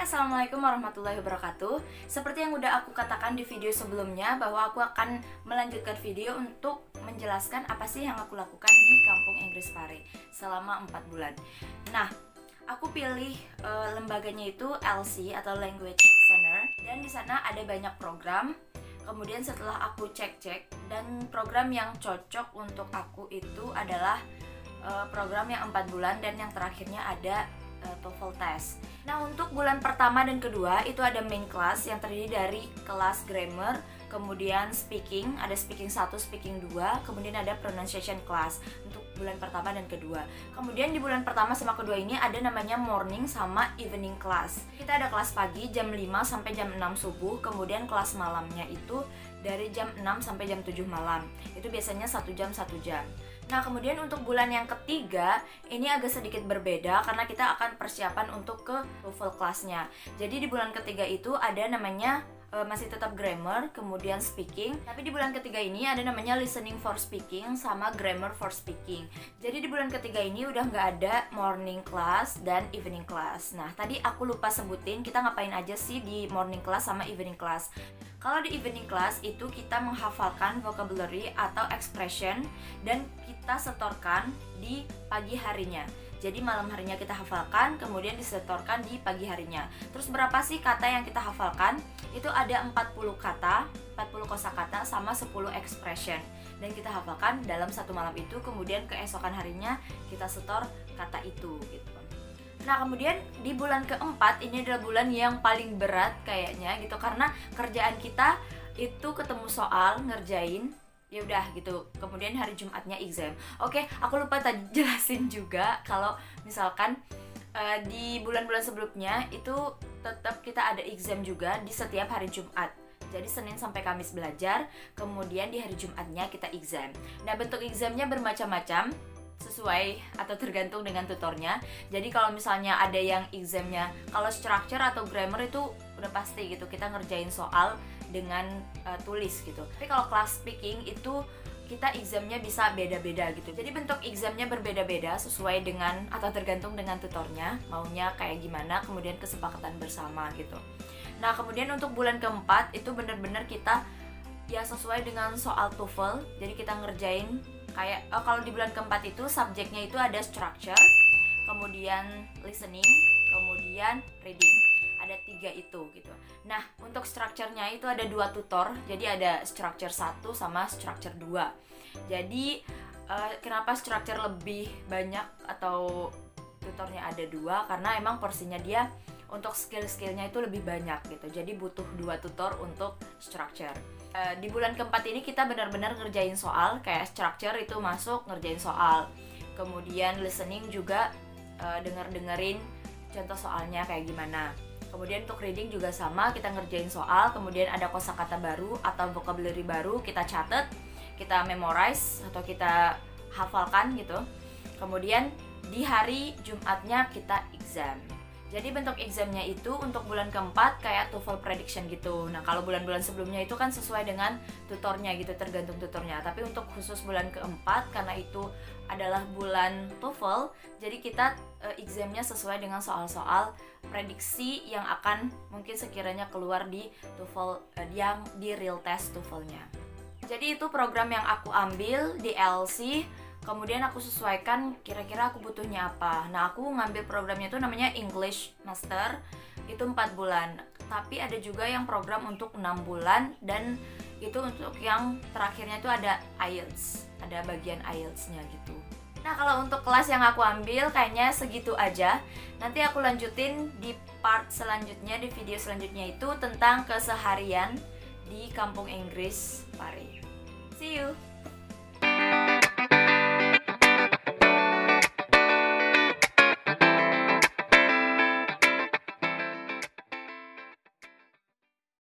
Assalamualaikum warahmatullahi wabarakatuh. Seperti yang udah aku katakan di video sebelumnya, bahwa aku akan melanjutkan video untuk menjelaskan apa sih yang aku lakukan di Kampung Inggris Pare selama 4 bulan. Nah, aku pilih lembaganya itu LC atau Language Center, dan di sana ada banyak program. Kemudian setelah aku cek-cek, dan program yang cocok untuk aku itu adalah program yang 4 bulan dan yang terakhirnya ada TOEFL test. Nah, untuk bulan pertama dan kedua itu ada main class yang terdiri dari kelas grammar, kemudian speaking, ada speaking 1, speaking 2, kemudian ada pronunciation class untuk bulan pertama dan kedua. Kemudian di bulan pertama sama kedua ini ada namanya morning sama evening class. Kita ada kelas pagi jam 5 sampai jam 6 subuh, kemudian kelas malamnya itu dari jam 6 sampai jam 7 malam. Itu biasanya 1 jam 1 jam. Nah, kemudian untuk bulan yang ketiga ini agak sedikit berbeda karena kita akan persiapan untuk ke TOEFL kelasnya. Jadi di bulan ketiga itu ada namanya masih tetap grammar, kemudian speaking. Tapi di bulan ketiga ini ada namanya listening for speaking sama grammar for speaking. Jadi di bulan ketiga ini udah nggak ada morning class dan evening class. Nah, tadi aku lupa sebutin kita ngapain aja sih di morning class sama evening class. Kalau di evening class itu kita menghafalkan vocabulary atau expression dan kita setorkan di pagi harinya. Jadi malam harinya kita hafalkan, kemudian disetorkan di pagi harinya. Terus berapa sih kata yang kita hafalkan? Itu ada 40 kata, 40 kosakata sama 10 expression. Dan kita hafalkan dalam satu malam itu, kemudian keesokan harinya kita setor kata itu gitu. Nah, kemudian di bulan keempat ini adalah bulan yang paling berat kayaknya gitu, karena kerjaan kita itu ketemu soal, ngerjain, ya udah gitu. Kemudian hari Jumatnya exam. Oke, aku lupa tadi jelasin juga kalau misalkan di bulan-bulan sebelumnya itu tetap kita ada exam juga di setiap hari Jumat. Jadi Senin sampai Kamis belajar, kemudian di hari Jumatnya kita exam. Nah, bentuk examnya bermacam-macam sesuai atau tergantung dengan tutornya. Jadi kalau misalnya ada yang examnya kalau structure atau grammar itu udah pasti gitu, kita ngerjain soal dengan tulis gitu. Tapi kalau kelas speaking itu kita examnya bisa beda-beda gitu. Jadi bentuk examnya berbeda-beda sesuai dengan atau tergantung dengan tutornya maunya kayak gimana, kemudian kesepakatan bersama gitu. Nah, kemudian untuk bulan keempat itu benar-benar kita ya sesuai dengan soal TOEFL. Jadi kita ngerjain kayak kalau di bulan keempat itu subjeknya itu ada structure, kemudian listening, kemudian reading. Ada 3 itu gitu. Nah, untuk structure-nya itu ada 2 tutor. Jadi ada structure 1 sama structure 2. Jadi kenapa structure lebih banyak atau tutornya ada 2? Karena emang porsinya dia untuk skill-skillnya itu lebih banyak gitu. Jadi butuh 2 tutor untuk structure. Di bulan keempat ini kita benar-benar ngerjain soal, kayak structure itu masuk ngerjain soal. Kemudian listening juga dengerin contoh soalnya kayak gimana. Kemudian untuk reading juga sama, kita ngerjain soal, kemudian ada kosakata baru atau vocabulary baru, kita catat, kita memorize atau kita hafalkan gitu. Kemudian di hari Jumatnya kita exam. Jadi bentuk examnya itu untuk bulan keempat kayak TOEFL prediction gitu. Nah, kalau bulan-bulan sebelumnya itu kan sesuai dengan tutornya gitu, tergantung tutornya. Tapi untuk khusus bulan keempat karena itu adalah bulan TOEFL, jadi kita examnya sesuai dengan soal-soal prediksi yang akan mungkin sekiranya keluar di TOEFL yang di real test TOEFL-nya. Jadi itu program yang aku ambil di LC. Kemudian aku sesuaikan kira-kira aku butuhnya apa. Nah, aku ngambil programnya itu namanya English Master, itu 4 bulan. Tapi ada juga yang program untuk 6 bulan, dan itu untuk yang terakhirnya itu ada IELTS, ada bagian IELTS-nya gitu. Nah, kalau untuk kelas yang aku ambil kayaknya segitu aja. Nanti aku lanjutin di part selanjutnya, di video selanjutnya itu tentang keseharian di Kampung Inggris Pare. See you!